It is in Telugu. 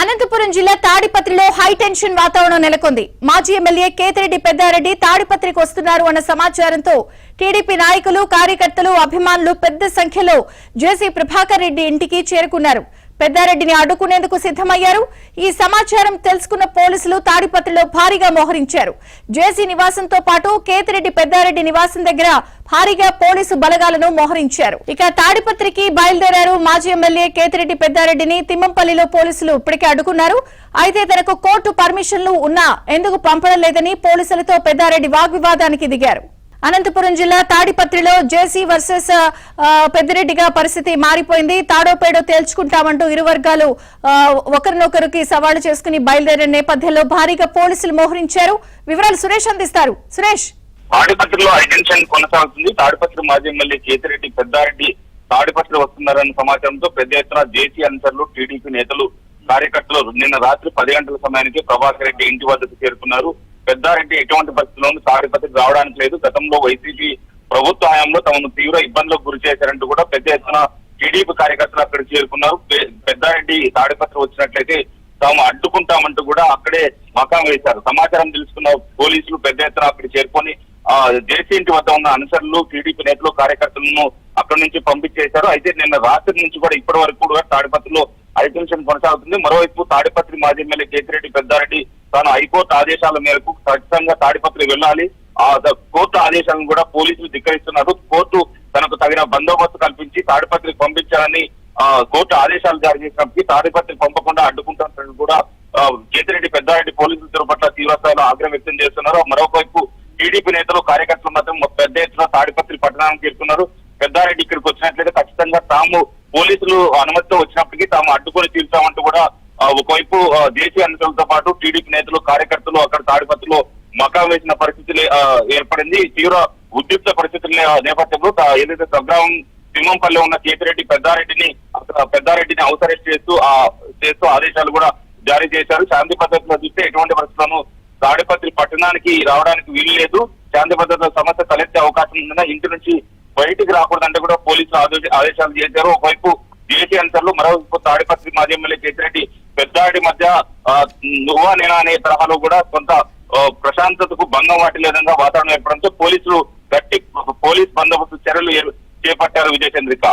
అనంతపురం జిల్లా తాడిపత్రిలో హై టెన్షన్ వాతావరణం నెలకొంది. మాజీ ఎమ్మెల్యే కేతిరెడ్డి పెద్దారెడ్డి తాడిపత్రికి వస్తున్నారు అన్న సమాచారంతో టీడీపీ నాయకులు, కార్యకర్తలు, అభిమానులు పెద్ద సంఖ్యలో జేసీ ప్రభాకర్ రెడ్డి ఇంటికి చేరుకున్నారు. పెద్దారెడ్డిని అడ్డుకునేందుకు సిద్దమయ్యారు. ఈ సమాచారం తెలుసుకున్న పోలీసులు తాడిపత్రిలో భారీగా మోహరించారు. జేసీ నివాసంతో పాటు కేతిరెడ్డి పెద్దారెడ్డి నివాసం దగ్గర భారీగా పోలీసు బలగాలను మోహరించారు. ఇక తాడిపత్రికి బయలుదేరారు మాజీ ఎమ్మెల్యే కేతిరెడ్డి పెద్దారెడ్డిని తిమ్మంపల్లిలో పోలీసులు ఇప్పటికే అడ్డుకున్నారు. అయితే తనకు కోర్టు పర్మిషన్లు ఉన్నా ఎందుకు పంపడం లేదని పోలీసులతో పెద్దారెడ్డి వాగ్వివాదానికి దిగారు. అనంతపురం జిల్లా తాడిపత్రిలో జేసీ వర్సెస్ పెద్దిరెడ్డిగా పరిస్థితి మారిపోయింది. తాడోపేడో తేల్చుకుంటామంటూ ఇరు వర్గాలు ఒకరినొకరికి సవాళ్లు చేసుకుని బయలుదేరిన నేపథ్యంలో భారీగా పోలీసులు మోహరించారు. వివరాలు సురేష్ అందిస్తారు. సురేష్, తాడిపత్రిలో హైటెన్షన్ కొనసాగుతుంది. తాడిపత్రి మాజీ ఎమ్మెల్యే కేతిరెడ్డి పెద్దారెడ్డి తాడిపత్రి వస్తున్నారన్న సమాచారంతో పెద్ద ఎత్తున జేసీ అనుచరులు, టీడీపీ నేతలు, కార్యకర్తలు నిన్న రాత్రి 10 గంటల సమయానికి ప్రభాకర్ రెడ్డి ఇంటి వద్దకు చేరుకున్నారు. పెద్దారెడ్డి ఎటువంటి పరిస్థితుల్లోనూ తాడిపత్రికి రావడానికి లేదు. గతంలో వైసీపీ ప్రభుత్వ హయాంలో తమను తీవ్ర ఇబ్బందులకు గురి చేశారంటూ కూడా పెద్ద ఎత్తున టీడీపీ కార్యకర్తలు అక్కడ చేరుకున్నారు. పెద్దారెడ్డి తాడిపత్రి వచ్చినట్లయితే తాము అడ్డుకుంటామంటూ కూడా అక్కడే మకాం వేశారు. సమాచారం తెలుసుకున్న పోలీసులు పెద్ద ఎత్తున అక్కడ చేరుకొని జేసీ ఇంటి వద్ద ఉన్న అనుచరులు, టీడీపీ నేతలు, కార్యకర్తలను అక్కడి నుంచి పంపించేశారు. అయితే నిన్న రాత్రి నుంచి కూడా ఇప్పటి వరకు కూడా తాడిపత్రిలో హైటెన్షన్ కొనసాగుతుంది. మరోవైపు తాడిపత్రి మాజీ ఎమ్మెల్యే కేతిరెడ్డి పెద్దారెడ్డి తాను హైకోర్టు ఆదేశాల మేరకు ఖచ్చితంగా తాడిపత్రి వెళ్లాలి, ఆ కోర్టు ఆదేశాలను కూడా పోలీసులు ధిక్కరిస్తున్నారు. కోర్టు తనకు తగిన బందోబస్తు కల్పించి తాడిపత్రికి పంపించాలని కోర్టు ఆదేశాలు జారీ చేసినప్పటికీ తాడిపత్రికి పంపకుండా అడ్డుకుంటున్నట్టు కూడా కేతిరెడ్డి పెద్దారెడ్డి పోలీసుల పట్ల తీవ్రస్థాయిలో ఆగ్రహం వ్యక్తం చేస్తున్నారు. మరోవైపు టీడీపీ నేతలు, కార్యకర్తలు మాత్రం పెద్ద ఎత్తున తాడిపత్రి పట్టణానికి చేరుకున్నారు. పెద్దారెడ్డి ఇక్కడికి వచ్చినట్లయితే ఖచ్చితంగా తాము పోలీసులు అనుమతితో వచ్చినప్పటికీ తాము అడ్డుకొని తీర్చామంటూ కూడా ఒకవైపు జేసీ అనుచరులతో పాటు టీడీపీ నేతలు, కార్యకర్తలు అక్కడ తాడిపత్రిలో మకాం వేసిన పరిస్థితులు ఏర్పడింది. తీవ్ర ఉద్రిక్త పరిస్థితుల నేపథ్యంలో ఏదైతే స్వగ్రామం తిమ్మంపల్లి ఉన్న కేతిరెడ్డి పెద్దారెడ్డిని హౌస్ అరెస్ట్ చేస్తూ ఆదేశాలు కూడా జారీ చేశారు. శాంతి భద్రతలు చూస్తే ఎటువంటి పరిస్థితులను తాడిపత్రి పట్టణానికి రావడానికి వీలు లేదు. శాంతి భద్రతల సమస్య తలెత్తే అవకాశం ఉందన్న ఇంటి నుంచి బయటికి రాకూడదంటే కూడా పోలీసులు ఆదేశాలు చేశారు. ఒకవైపు జేసీ అనుచరులు, మరోవైపు తాడిపత్రి మాజీ ఎమ్మెల్యే కేతిరెడ్డి పెద్దారెడ్డి మధ్య నువ్వా నేనా అనే తరహాలో కూడా కొంత ప్రశాంతతకు భంగం వాటిల్లే విధంగా వాతావరణం ఏర్పడంతో పోలీసులు గట్టి పోలీస్ బందోబస్తు చర్యలు చేపట్టారు. విజయచంద్రిక.